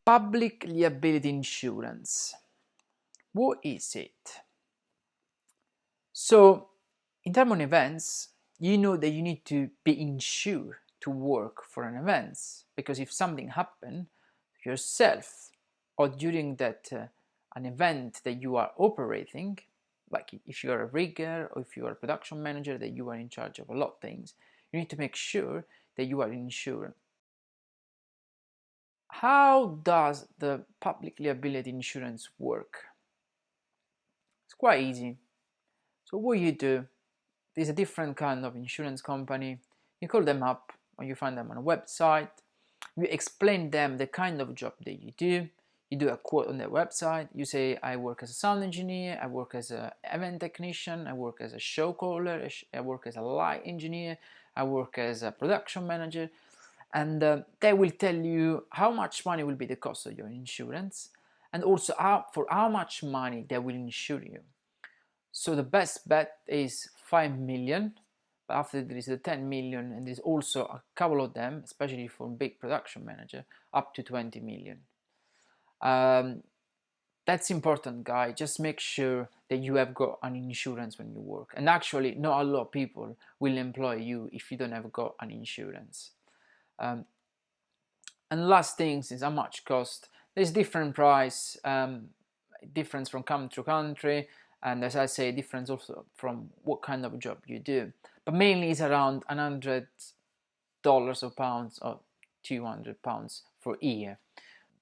Public liability insurance. What is it? So, in terms of events, you know that you need to be insured to work for an event, because if something happens to yourself or during that an event that you are operating, like if you are a rigger or if you are a production manager, that you are in charge of a lot of things, you need to make sure that you are insured. How does the public liability insurance work? It's quite easy. So what you do, there's a different kind of insurance company, you call them up or you find them on a website, you explain them the kind of job that you do a quote on their website, you say, I work as a sound engineer, I work as an event technician, I work as a show caller, I work as a light engineer, I work as a production manager, and they will tell you how much money will be the cost of your insurance, and also for how much money they will insure you. So the best bet is 5 million, but after there is the 10 million, and there's also a couple of them, especially for big production manager, up to 20 million. That's important, guy. Just make sure that you have got an insurance when you work. And actually, not a lot of people will employ you if you don't have got an insurance. And last thing is how much cost. There's different price, difference from country to country, and as I say, difference also from what kind of job you do. But mainly it's around $100 or pounds or £200 for a year.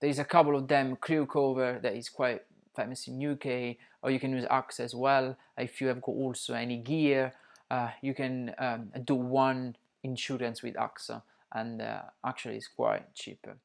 There's a couple of them, crew cover, that is quite famous in UK, or you can use 𝐥𝐸𝐬 as well. If you have got also any gear, you can do one insurance with 𝐥𝐸𝐬, and actually it's quite cheaper.